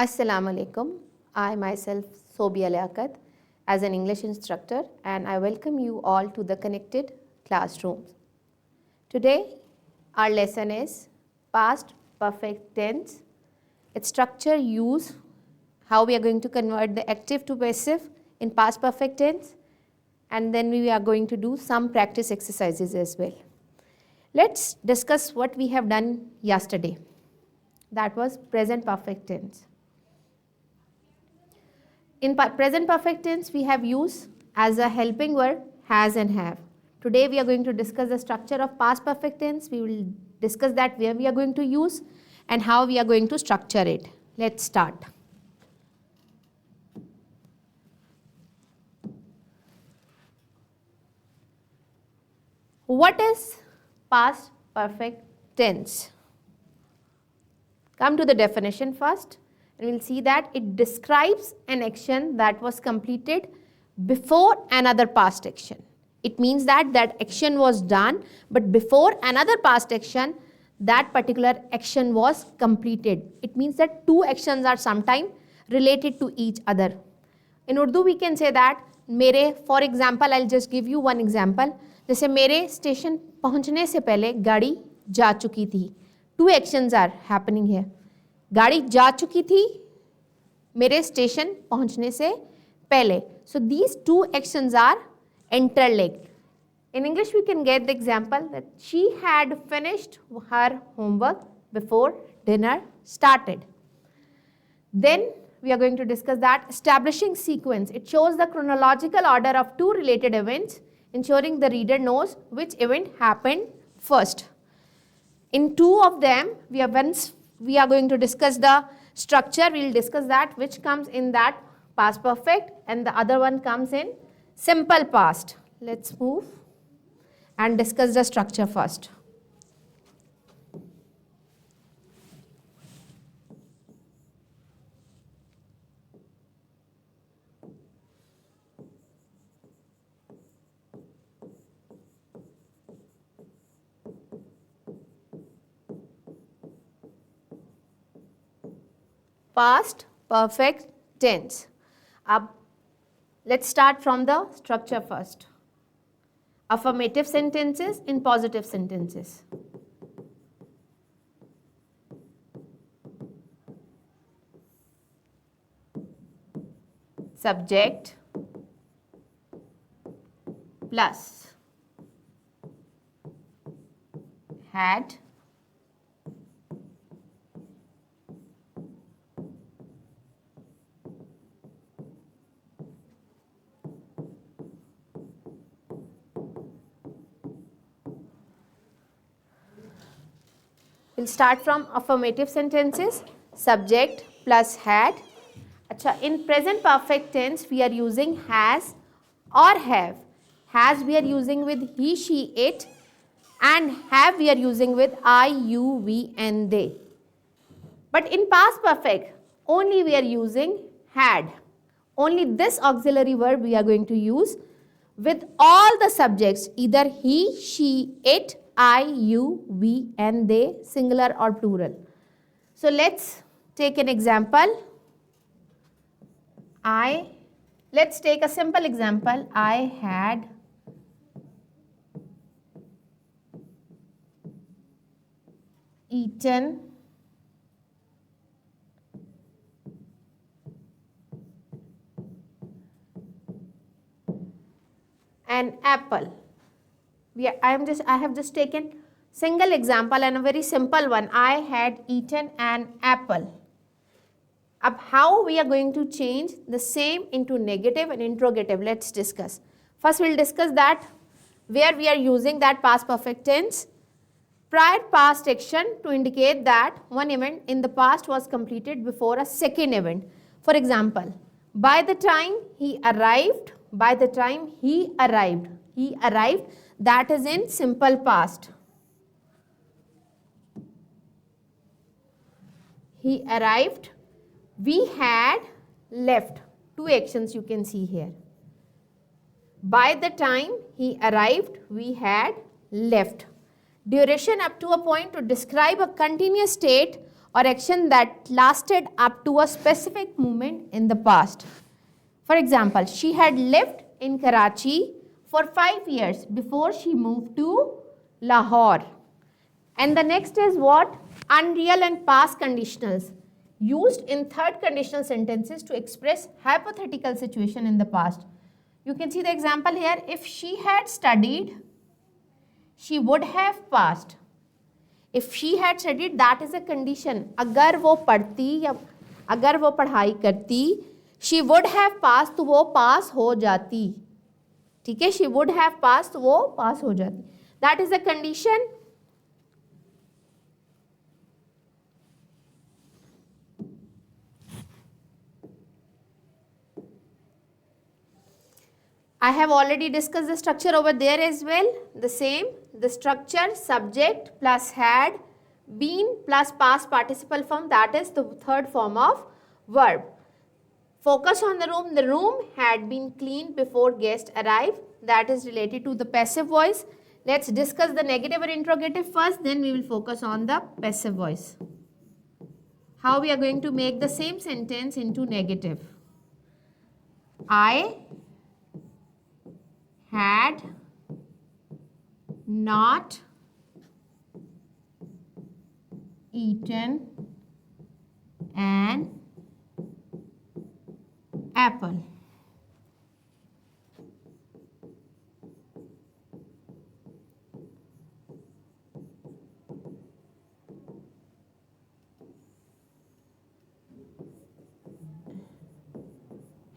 Assalamu alaikum. I myself Sobia Liaquat as an English instructor, and I welcome you all to the connected classrooms. Today our lesson is past perfect tense, its structure, use, how we are going to convert the active to passive in past perfect tense, and then we are going to do some practice exercises as well. Let's discuss what we have done yesterday. That was present perfect tense. In present perfect tense, we have used as a helping verb has and have. Today we are going to discuss the structure of past perfect tense. We will discuss that where we are going to use and how we are going to structure it. Let's start. What is past perfect tense? Come to the definition first. And we'll see that it describes an action that was completed before another past action. It means that that action was done, but before another past action, that particular action was completed. It means that two actions are sometimes related to each other. In Urdu, we can say that for example, I'll just give you one example. जैसे मेरे station पहुंचने से पहले गाड़ी जा चुकी थी. Two actions are happening here. गाड़ी जा चुकी थी मेरे स्टेशन पहुंचने से पहले. So these two actions are interlinked. In English we can get the example that she had finished her homework before dinner started. Then we are going to discuss that establishing sequence. It shows the chronological order of two related events, ensuring the reader knows which event happened first. In two of them, we are going to discuss the structure. We will discuss that which comes in that past perfect and the other one comes in simple past. Let's move and discuss the structure first. Past perfect tense. Let's start from the structure first. Affirmative sentences in positive sentences. Subject plus had We'll start from affirmative sentences. Subject plus had. In present perfect tense, we are using has or have. Has we are using with he, she, it, and have we are using with I, you, we, and they. But in past perfect, only we are using had. Only this auxiliary verb we are going to use with all the subjects, either he, she, it, I, you, we, and they, singular or plural. So let's take an example. Let's take a simple example. I had eaten an apple. I have just taken single example and a very simple one. I had eaten an apple. How we are going to change the same into negative and interrogative, let's discuss. First we'll discuss that where we are using that past perfect tense. Prior past action to indicate that one event in the past was completed before a second event. For example, by the time he arrived, that is in simple past. He arrived, we had left. Two actions you can see here. By the time he arrived, we had left. Duration up to a point to describe a continuous state or action that lasted up to a specific moment in the past. For example, she had lived in Karachi for 5 years before she moved to Lahore. And the next is what? Unreal and past conditionals used in third conditional sentences to express hypothetical situation in the past. You can see the example here. If she had studied, she would have passed. If she had studied, that is a condition. अगर वो पढ़ती या अगर वो पढ़ाई करती, she would have passed, तो वो पास हो जाती. ठीक है, she would have passed, तो वो पास हो जाती. That is a condition. I have already discussed the structure over there as well. The same, the structure subject plus had, been plus past participle form, that is the third form of verb. Focus on the room. The room had been cleaned before guests arrived. That is related to the passive voice. Let's discuss the negative or interrogative first, then we will focus on the passive voice. How we are going to make the same sentence into negative. I had not eaten an apple.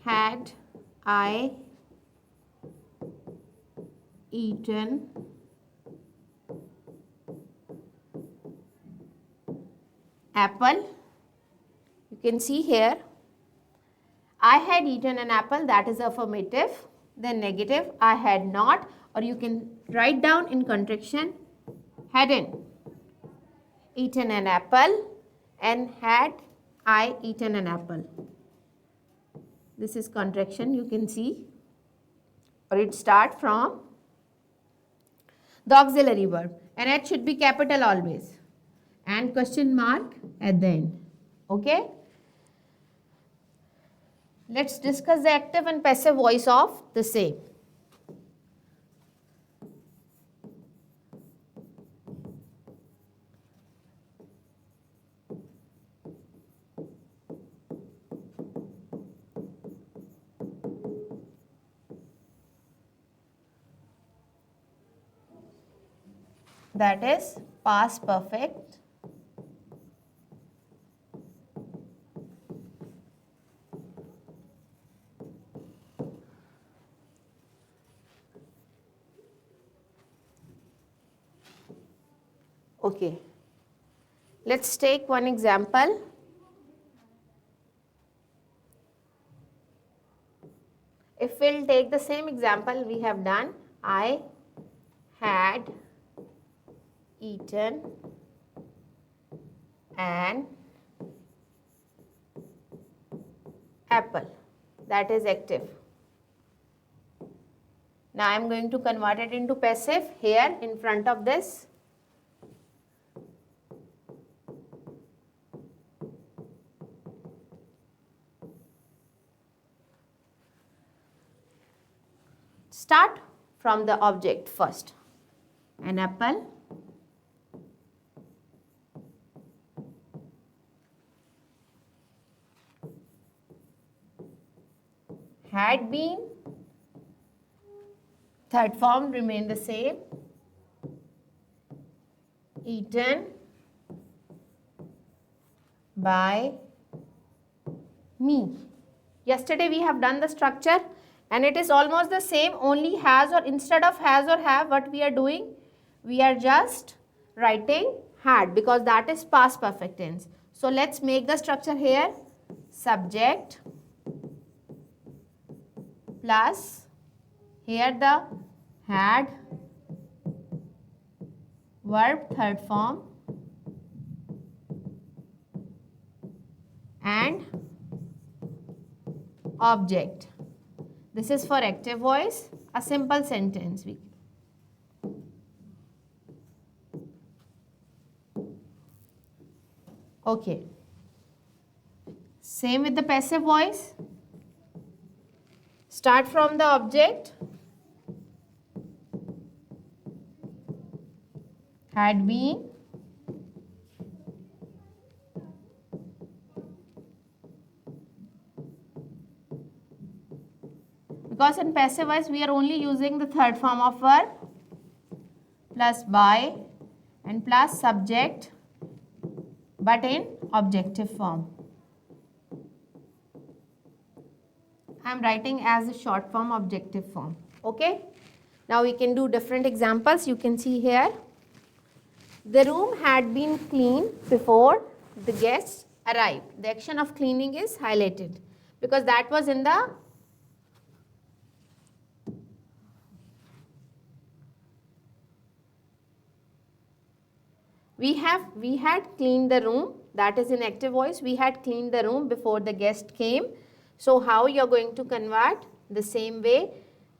Had I eaten apple? You can see here, I had eaten an apple, that is affirmative. Then negative, I had not, or you can write down in contraction, hadn't eaten an apple, and had I eaten an apple. This is contraction, you can see, or it starts from the auxiliary verb, and it should be capital always, and question mark at the end. Okay, let's discuss the active and passive voice of the same. That is past perfect, okay. Let's take one example. If we'll take the same example we have done, I had eaten an apple, that is active. Now I am going to convert it into passive here in front of this. Start from the object first. An apple. Had been, third form remain the same, eaten by me. Yesterday we have done the structure and it is almost the same, only has, or instead of has or have, what we are doing? We are just writing had, because that is past perfect tense. So let's make the structure here, subject plus here the had, verb third form, and object. This is for active voice, a simple sentence. Okay. Same with the passive voice. Start from the object. Had been. Because in passive voice we are only using the third form of verb plus by and plus subject, but in objective form. I am writing as a short form objective form. Okay. Now we can do different examples. You can see here. The room had been cleaned before the guests arrived. The action of cleaning is highlighted because that was in the we had cleaned the room, that is in active voice. We had cleaned the room before the guest came. So how you are going to convert? The same way,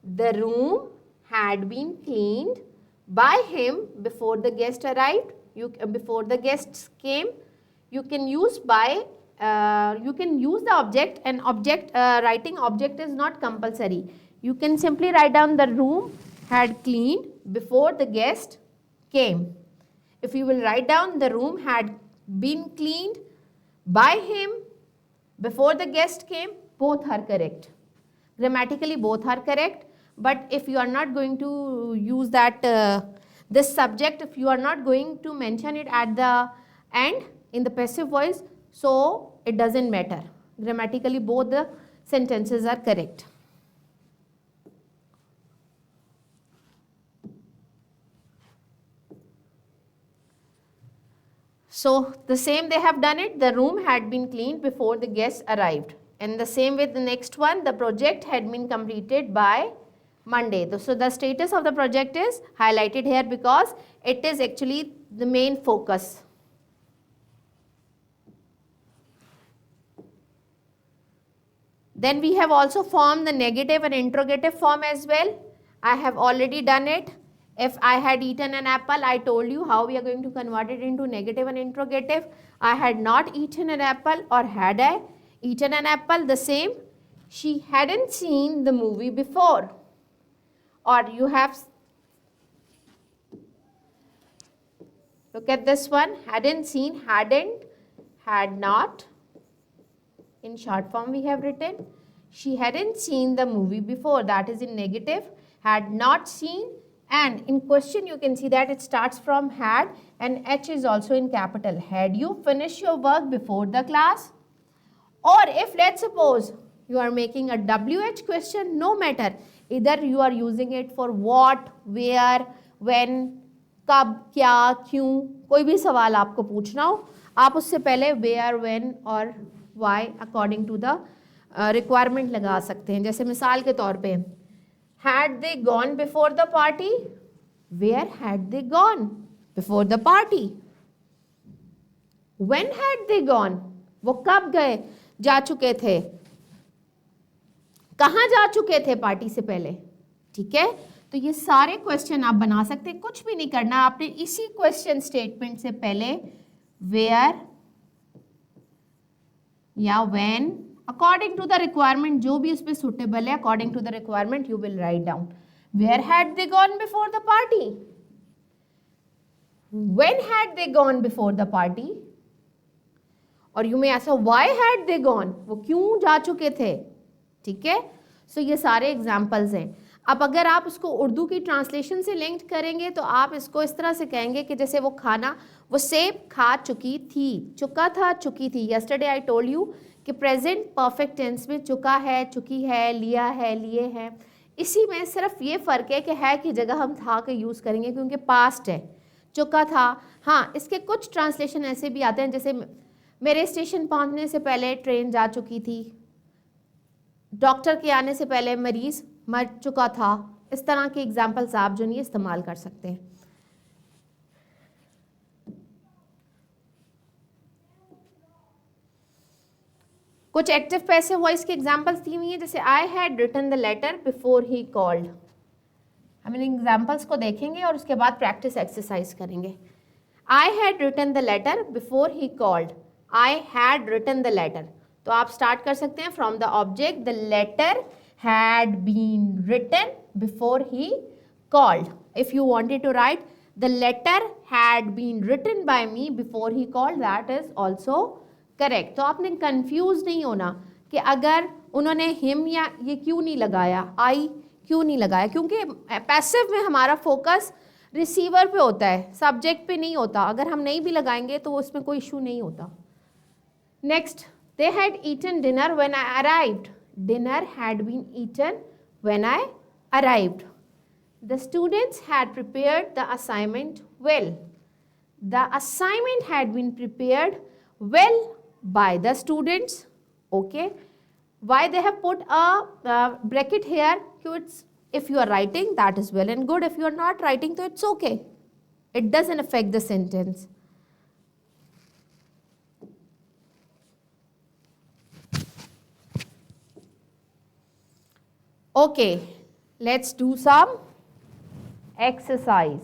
the room had been cleaned by him before the guest arrived. Before the guests came, you can use by, you can use the object, and object, writing object is not compulsory. You can simply write down the room had cleaned before the guest came. If you will write down the room had been cleaned by him before the guest came, both are correct. Grammatically both are correct, but if you are not going to use that this subject, if you are not going to mention it at the end in the passive voice, so it doesn't matter. Grammatically both the sentences are correct. So the same they have done it. The room had been cleaned before the guests arrived. And the same with the next one, the project had been completed by Monday. So the status of the project is highlighted here because it is actually the main focus. Then we have also formed the negative and interrogative form as well. I have already done it. If I had eaten an apple, I told you how we are going to convert it into negative and interrogative. I had not eaten an apple, or had I eaten an apple? The same. She hadn't seen the movie before. Or you have, look at this one, hadn't seen, hadn't, had not. In short form we have written. She hadn't seen the movie before, that is in negative. Had not seen. And in question you can see that it starts from had and H is also in capital. Had you finished your work before the class? Or if let's suppose you are making a WH question, no matter. Either you are using it for what, where, when, कब, क्या, क्यों, कोई भी सवाल आपको पूछना हो, आप उससे पहले where, when और why according to the requirement लगा सकते हैं. जैसे मिसाल के तौर पे had they gone before the party? Where had they gone before the party? When had they gone? वो कब गए, जा चुके थे, कहाँ जा चुके थे पार्टी से पहले. ठीक है, तो ये सारे क्वेश्चन आप बना सकते हैं. कुछ भी नहीं करना, आपने इसी क्वेश्चन स्टेटमेंट से पहले where या when according to the requirement, जो भी उस पे suitable है, according to the requirement you will write down. Where had they gone before the party? When had they gone before the party? और you may ask why had they gone? वो क्यों जा चुके थे? ठीक है, सो ये सारे एग्जाम्पल्स हैं. अब अगर आप उसको उर्दू की ट्रांसलेशन से लिंक करेंगे तो आप इसको इस तरह से कहेंगे कि जैसे वो खाना, वो सेब खा चुकी थी, चुका था, चुकी थी. यस्टरडे आई टोल्ड यू कि प्रेजेंट परफेक्ट टेंस में चुका है, चुकी है, लिया है, लिए हैं. इसी में सिर्फ ये फ़र्क है कि है की जगह हम था के यूज़ करेंगे क्योंकि पास्ट है. चुका था, हाँ, इसके कुछ ट्रांसलेशन ऐसे भी आते हैं जैसे मेरे स्टेशन पहुंचने से पहले ट्रेन जा चुकी थी, डॉक्टर के आने से पहले मरीज़ मर चुका था. इस तरह के एग्जाम्पल्स आप जो नहीं इस्तेमाल कर सकते हैं. कुछ एक्टिव पैसिव वॉइस के एग्जाम्पल्स दी हुई हैं जैसे I had written the letter before he called. हम इन एग्जाम्पल्स को देखेंगे और उसके बाद प्रैक्टिस एक्सरसाइज करेंगे. I had written the letter before he called. I had written the letter. तो आप start कर सकते हैं from the object. The letter had been written before he called. If you wanted to write the letter had been written by me before he called, that is also correct. तो आपने confused नहीं होना कि अगर उन्होंने him या ये क्यों नहीं लगाया, I क्यों नहीं लगाया, क्योंकि पैसिव में हमारा फोकस रिसीवर पे होता है, सब्जेक्ट पे नहीं होता. अगर हम नहीं भी लगाएंगे तो उसमें कोई इशू नहीं होता. Next, they had eaten dinner when I arrived. Dinner had been eaten when I arrived. The students had prepared the assignment well. द असाइनमेंट हैड बीन प्रिपेयर्ड वेल by the students. Okay, why they have put a bracket here? It's, if you are writing, that is well and good. If you are not writing, so it's okay. It doesn't affect the sentence. Okay, let's do some exercise.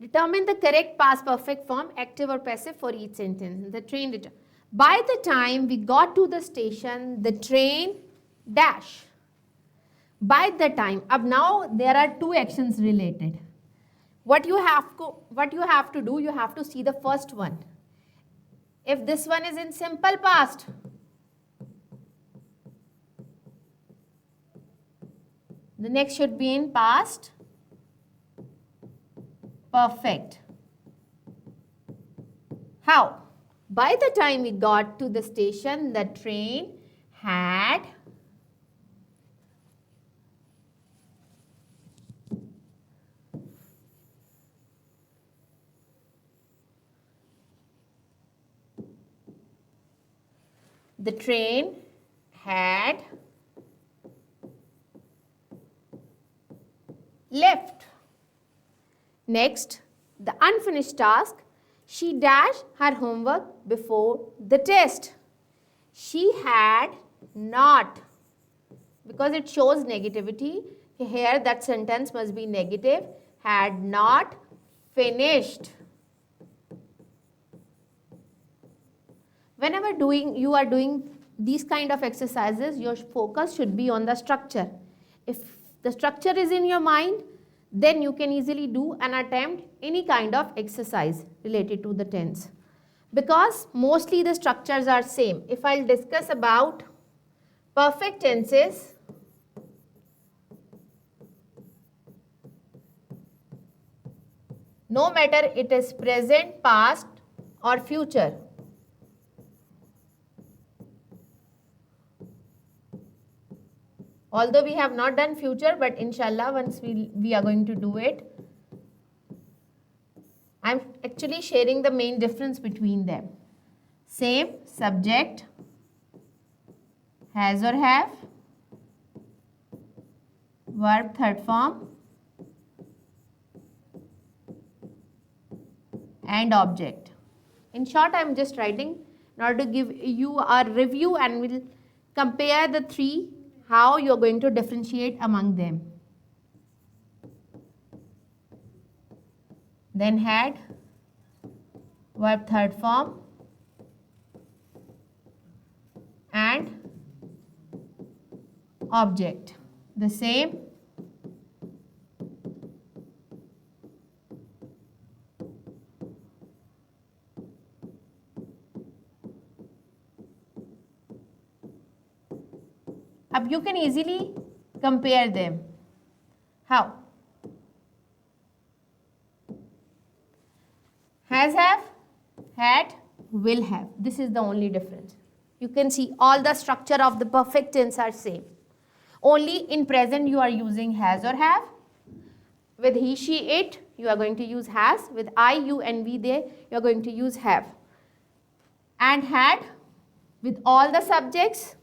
Determine the correct past perfect form, active or passive, for each sentence. The train returned. By the time we got to the station, the train dash. By the time. Ab now there are two actions related. What you have to do, you have to see the first one. If this one is in simple past, the next should be in past perfect. How? By the time we got to the station, the train had left. Next, the unfinished task. She dashed her homework before the test. She had not, because it shows negativity. Here that sentence must be negative. Had not finished. Whenever you are doing these kind of exercises, your focus should be on the structure. If the structure is in your mind, then you can easily do and attempt any kind of exercise related to the tense. Because mostly the structures are same. If I'll discuss about perfect tenses, no matter it is present, past or future, although we have not done future, but inshallah once we are going to do it. I'm actually sharing the main difference between them. Same subject, has or have, verb third form, and object. In short, I am just writing in order to give you a review, and we'll compare the three, how you are going to differentiate among them. Then had, verb third form, and object. The same. Now you can easily compare them. How? Has, have, had, will have. This is the only difference. You can see all the structure of the perfect tense are same. Only in present you are using has or have. With he, she, it, you are going to use has. With I, you and we, they, you are going to use have. And had with all the subjects,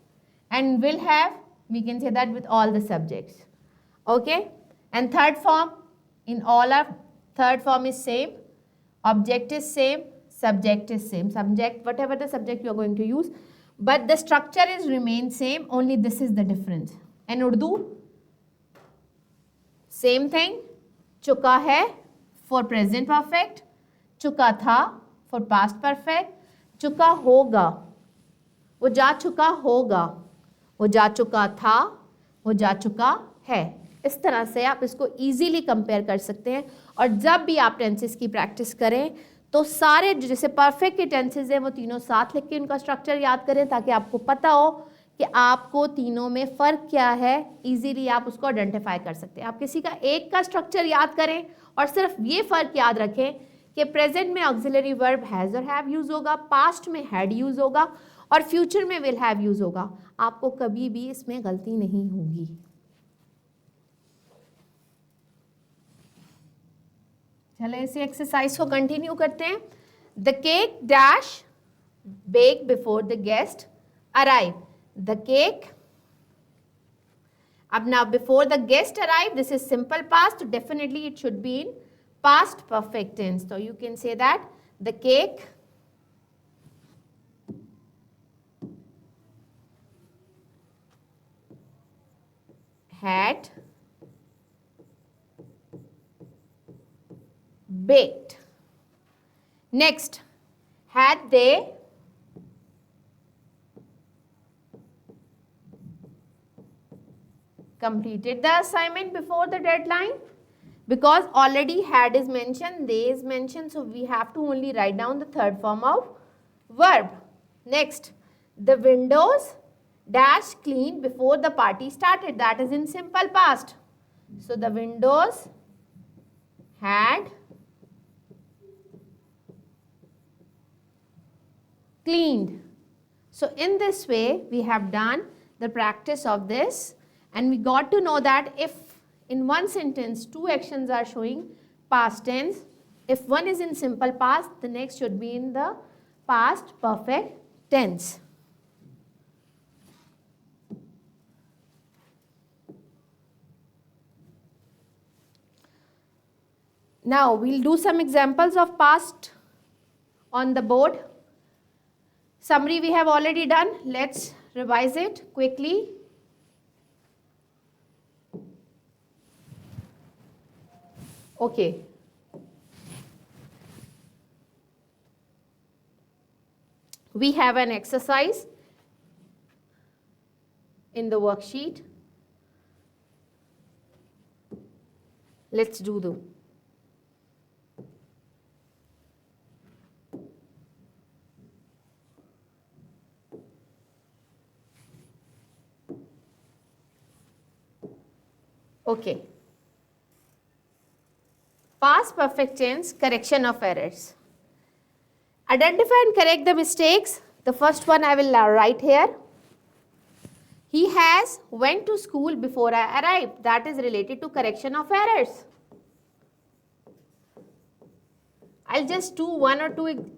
and will have, we can say that with all the subjects. Okay? And third form, in all our third form is same. Object is same, subject is same. Subject, whatever the subject you are going to use. But the structure is remain same, only this is the difference. And Urdu, same thing. Chuka hai for present perfect. Chuka tha for past perfect, चुका होगा, वो जा चुका होगा, वो जा चुका था, वो जा चुका है। इस तरह से आप इसको इजीली कंपेयर कर सकते हैं। और जब भी आप टेंसेस की प्रैक्टिस करें तो सारे जैसे परफेक्ट के टेंसेस हैं वो तीनों साथ लिख के उनका स्ट्रक्चर याद करें, ताकि आपको पता हो कि आपको तीनों में फ़र्क क्या है। इजीली आप उसको आइडेंटिफाई कर सकते हैं। आप किसी का एक का स्ट्रक्चर याद करें और सिर्फ ये फ़र्क याद रखें कि प्रेजेंट में ऑक्सिलरी वर्ब हैज़ और हैव यूज़ होगा, पास्ट में हैड यूज़ होगा और फ्यूचर में विल हैव यूज़ होगा। आपको कभी भी इसमें गलती नहीं होगी। चले इसी एक्सरसाइज को कंटिन्यू करते हैं। The cake dash bake before the guest arrive. The cake, अब now before the guest arrived, this is simple past, so definitely it should be in past perfect tense. So you can say that the cake had baked. Next, had they completed the assignment before the deadline? Because already had is mentioned, they is mentioned, so we have to only write down the third form of verb. Next, the windows dash cleaned before the party started. That is in simple past. So the windows had cleaned. So in this way we have done the practice of this, and we got to know that if in one sentence two actions are showing past tense, if one is in simple past, the next should be in the past perfect tense. Now we'll do some examples of past on the board. Summary we have already done. Let's revise it quickly. Okay. We have an exercise in the worksheet. Let's do the okay. Past perfect tense, correction of errors. Identify and correct the mistakes. The first one I will write here. He has went to school before I arrived. That is related to correction of errors. I'll just do one or two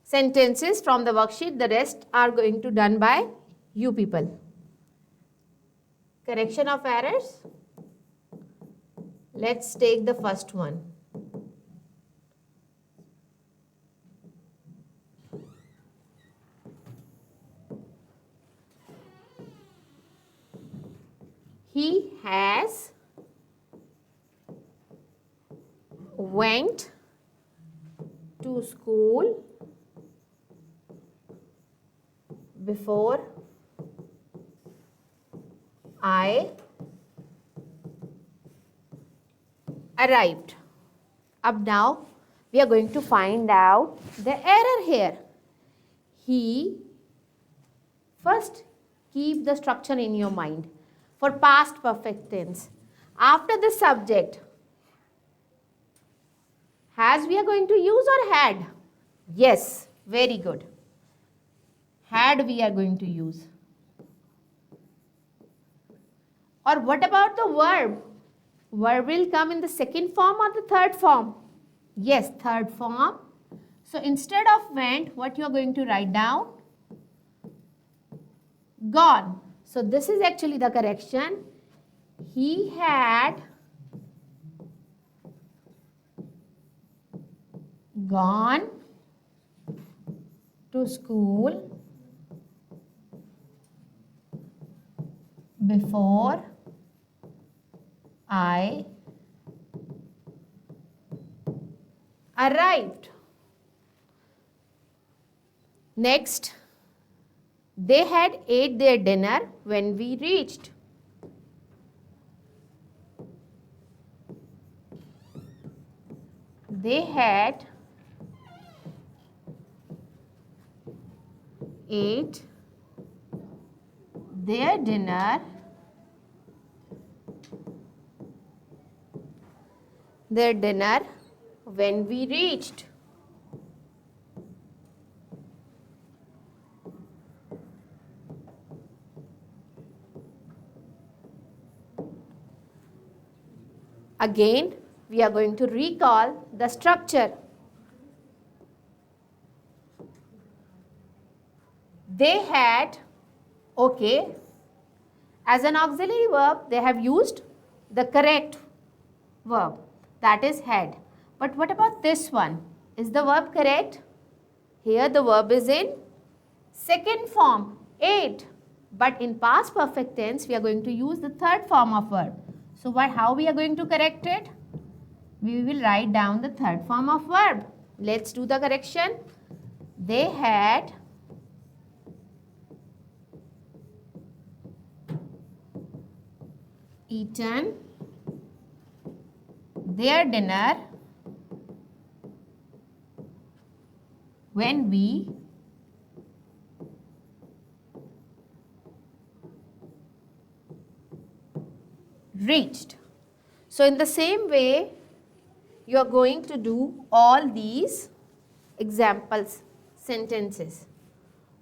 sentences from the worksheet. The rest are going to done by you people. Correction of errors. Let's take the first one. He has went to school before I arrived. Up now we are going to find out the error here. He, first keep the structure in your mind. For past perfect tense, after the subject, has we are going to use or had? Yes, very good. Had we are going to use. Or what about the verb? Verb will come in the second form or the third form? Yes, third form. So instead of went, what you are going to write down? Gone. So this is actually the correction. He had gone to school before I arrived. Next, they had ate their dinner when we reached. They had ate their dinner when we reached. Again, we are going to recall the structure. They had, okay, as an auxiliary verb, they have used the correct verb, that is had. But what about this one? Is the verb correct? Here the verb is in second form, ate. But in past perfect tense, we are going to use the third form of verb. So how we are going to correct it? We will write down the third form of verb. Let's do the correction. They had eaten their dinner when we reached. So in the same way, you are going to do all these examples, sentences.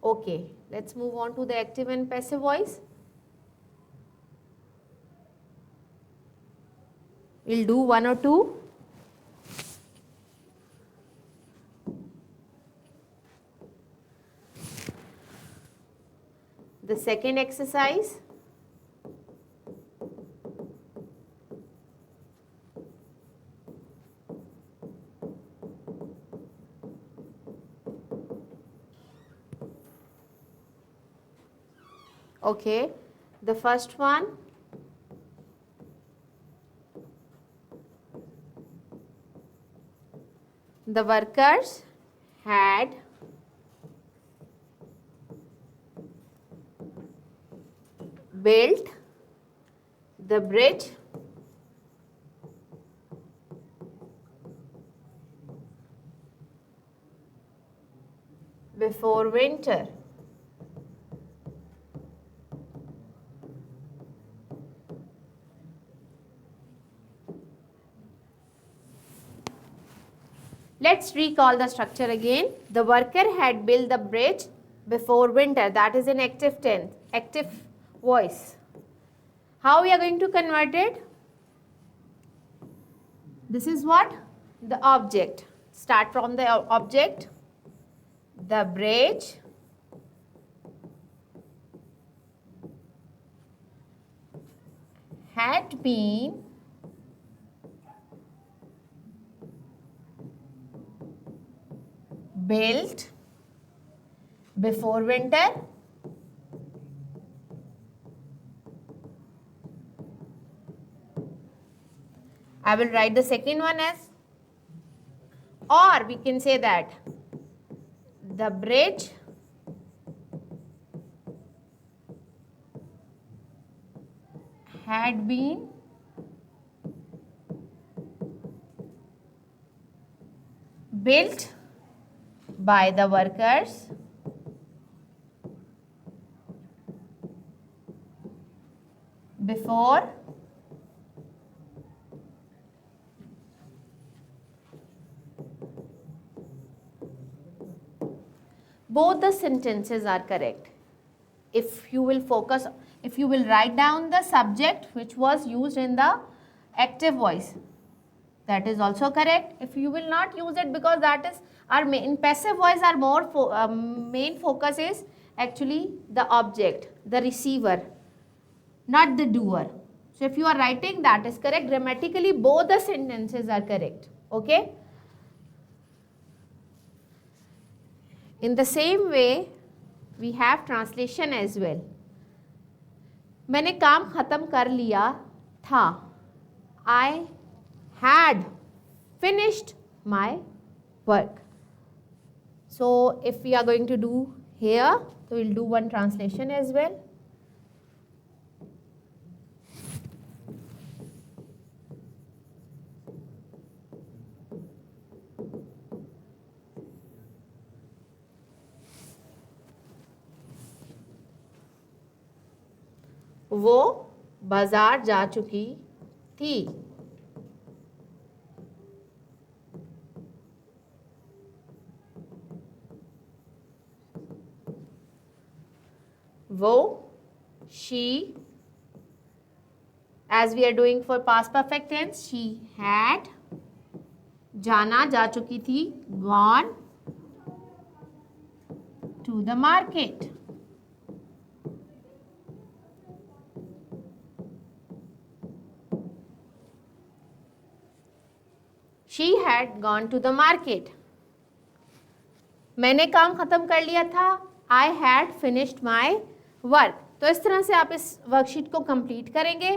Okay, let's move on to the active and passive voice. We'll do one or two. The second exercise. Okay, the first one. The workers had built the bridge before winter. Let's recall the structure again. The worker had built the bridge before winter. That is in active tense, active voice. How we are going to convert it? This is what? The object. Start from the object. The bridge had been built before winter. I will write the second one as, or we can say that the bridge had been built by the workers before both the sentences are correct. If you will focus, if you will write down the subject which was used in the active voice, that is also correct. If you will not use it, because that is our main, in passive voice our main focus is actually the object, the receiver, not the doer. So if you are writing, that is correct. Grammatically both the sentences are correct. Okay. In the same way, we have translation as well. मैंने काम खत्म कर लिया था. I had finished my work. So if we are going to do here, so we'll do one translation as well. वो बाजार जा चुकी थी। वो, she, as we are doing for past perfect tense, she had, जाना जा चुकी थी, gone to the market. She had gone to the market. मैंने काम खत्म कर लिया था, I had finished my work. तो इस तरह से आप इस वर्कशीट को कंप्लीट करेंगे।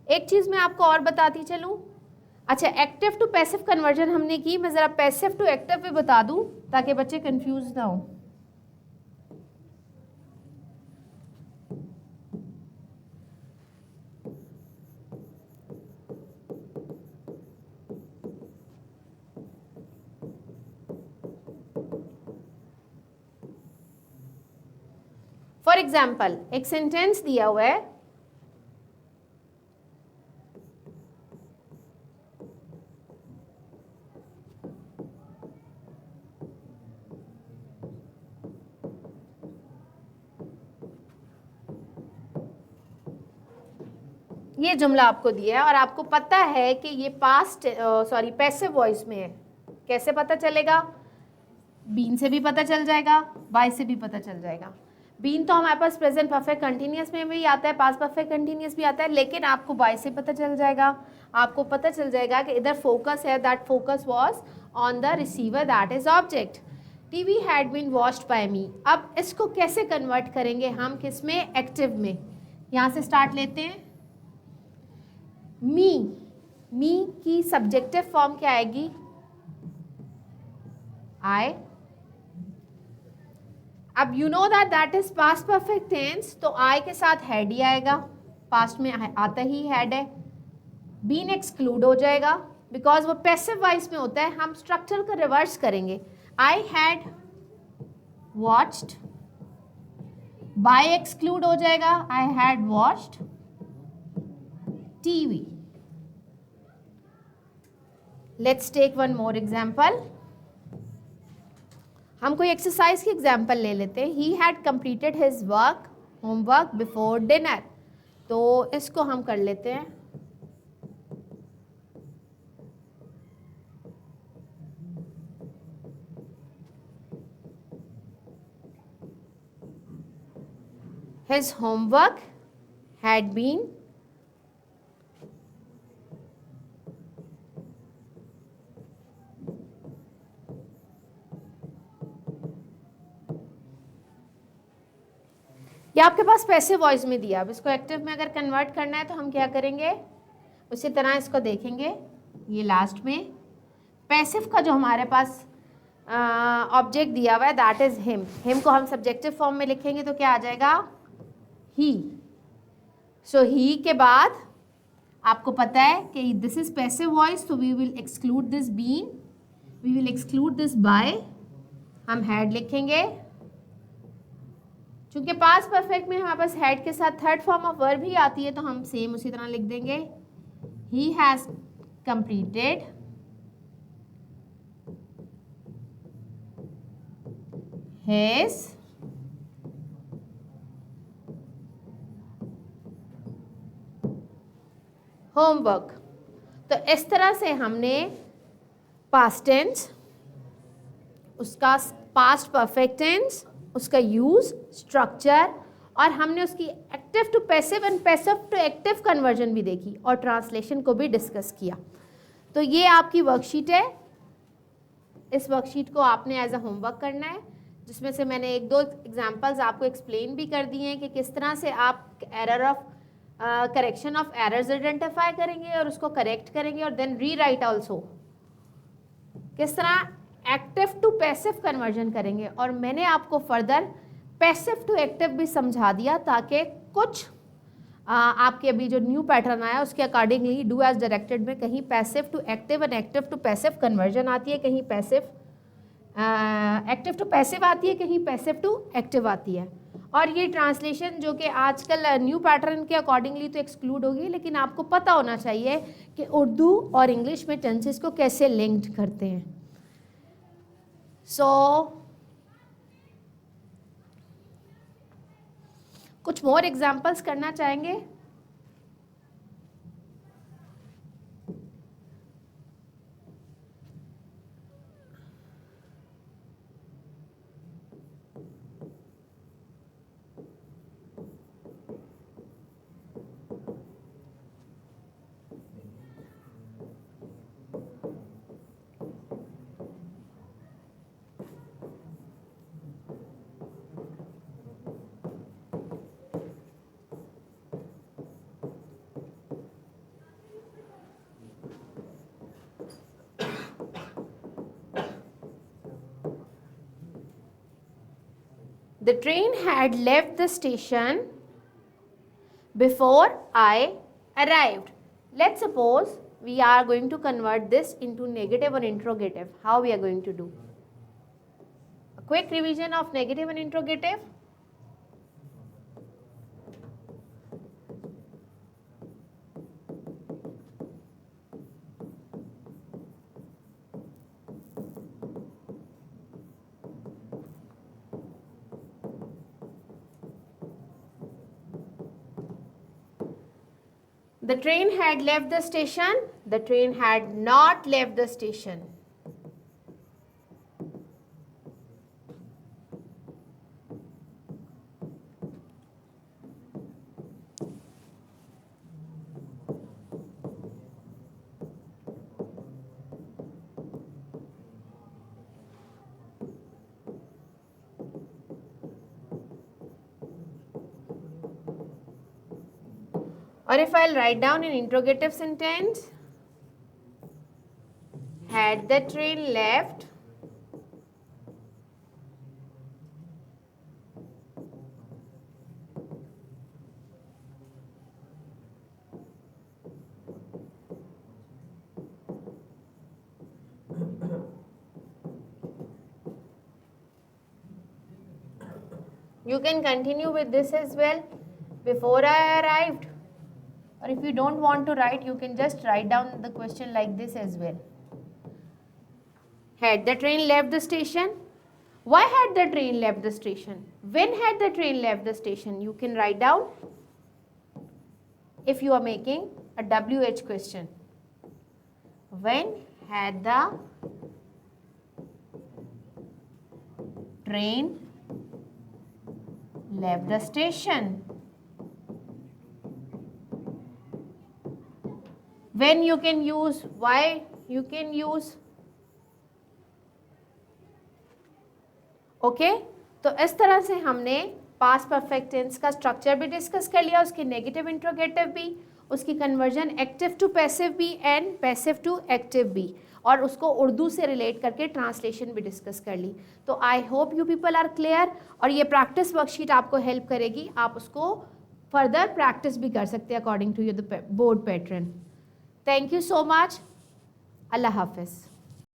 एक चीज़ मैं आपको और बताती चलूँ। अच्छा, एक्टिव टू पैसिव कन्वर्जन हमने की, मैं ज़रा पैसिव टू एक्टिव भी बता दूँ ताकि बच्चे कंफ्यूज ना हो। फॉर एग्जाम्पल, एक सेंटेंस दिया हुआ है, ये जुमला आपको दिया है और आपको पता है कि ये पैसिव वॉइस में है। कैसे पता चलेगा? बीन से भी पता चल जाएगा, बाय से भी पता चल जाएगा। बीन तो हमारे पास प्रेजेंट परफेक्ट कंटिन्यूअस में भी आता है, पास्ट परफेक्ट कंटिन्यूअस भी आता है, लेकिन आपको बाय से पता चल जाएगा। आपको पता चल जाएगा कि इधर फोकस है, that focus was on the receiver, that is object. TV had been watched by me. अब इसको कैसे कन्वर्ट करेंगे हम, किस में? एक्टिव में। यहाँ से स्टार्ट लेते हैं। मी की सब्जेक्टिव फॉर्म क्या आएगी? आई। अब you know that is past perfect tense, तो आई के साथ हैड ही आएगा, पास्ट में आता ही हैड है। बीन एक्सक्लूड हो जाएगा बिकॉज वो पैसिव वॉइस में होता है। हम स्ट्रक्चर को रिवर्स करेंगे। I had watched, by exclude हो जाएगा, I had watched TV. Let's take one more example. हम कोई एक्सरसाइज की एग्जाम्पल ले लेते हैं। He had completed his homework before dinner. तो इसको हम कर लेते हैं। His homework had been ये आपके पास पैसिव वॉइस में दिया। अब इसको एक्टिव में अगर कन्वर्ट करना है तो हम क्या करेंगे, उसी तरह इसको देखेंगे। ये लास्ट में पैसिव का जो हमारे पास ऑब्जेक्ट दिया हुआ है दैट इज हिम। हिम को हम सब्जेक्टिव फॉर्म में लिखेंगे तो क्या आ जाएगा? ही। सो ही के बाद आपको पता है कि दिस इज पैसिव वॉइस, तो we will exclude this been, we will exclude this by, हम हैड लिखेंगे। चूंकि पास्ट परफेक्ट में हमारे पास हैड के साथ थर्ड फॉर्म ऑफ वर्ब ही आती है, तो हम सेम उसी तरह लिख देंगे। He has completed his homework. तो इस तरह से हमने पास्ट टेंस, उसका पास्ट परफेक्ट टेंस, उसका यूज, स्ट्रक्चर, और हमने उसकी active to passive and passive to active conversion भी देखी और ट्रांसलेशन को भी डिस्कस किया। तो ये आपकी वर्कशीट है। इस वर्कशीट को आपने एज अ होमवर्क करना है, जिसमें से मैंने एक दो एग्जांपल्स आपको एक्सप्लेन भी कर दिए हैं कि किस तरह से आप करेक्शन ऑफ एरर्स आइडेंटिफाई करेंगे और उसको करेक्ट करेंगे, और देन री राइट ऑल्सो। किस तरह एक्टिव टू पैसिव कन्वर्जन करेंगे, और मैंने आपको फर्दर पैसिव टू एक्टिव भी समझा दिया ताकि कुछ आपके अभी जो न्यू पैटर्न आया उसके अकॉर्डिंगली डू एज डायरेक्टेड में कहीं passive to active and active to passive conversion आती है, कहीं पैसिव एक्टिव टू पैसिव आती है, कहीं पैसिव टू एक्टिव आती है। और ये ट्रांसलेशन जो कि आजकल न्यू पैटर्न के अकॉर्डिंगली तो एक्सक्लूड होगी, लेकिन आपको पता होना चाहिए कि उर्दू और इंग्लिश में टेंसेस को कैसे लिंक्ड करते हैं। कुछ मोर एग्जाम्पल्स करना चाहेंगे? The train had left the station before I arrived. Let's suppose we are going to convert this into negative or interrogative. How we are going to do? A quick revision of negative and interrogative. The train had left the station. The train had not left the station. Or if I'll write down an interrogative sentence, had the train left, you can continue with this as well, before I arrived. Or if you don't want to write, you can just write down the question like this as well. Had the train left the station? Why had the train left the station? When had the train left the station? You can write down if you are making a WH question. When had the train left the station? When you can use, why you can use. Okay तो इस तरह से हमने past perfect tense का structure भी discuss कर लिया, उसकी नेगेटिव इंट्रोगेटिव भी, उसकी कन्वर्जन एक्टिव टू पैसिव भी एंड पैसिव टू एक्टिव भी, और उसको उर्दू से रिलेट करके ट्रांसलेशन भी डिस्कस कर ली। तो I hope you people are clear, और ये प्रैक्टिस वर्कशीट आपको हेल्प करेगी, आप उसको फर्दर प्रैक्टिस भी कर सकते हैं according to your board pattern. Thank you so much. Allah Hafiz.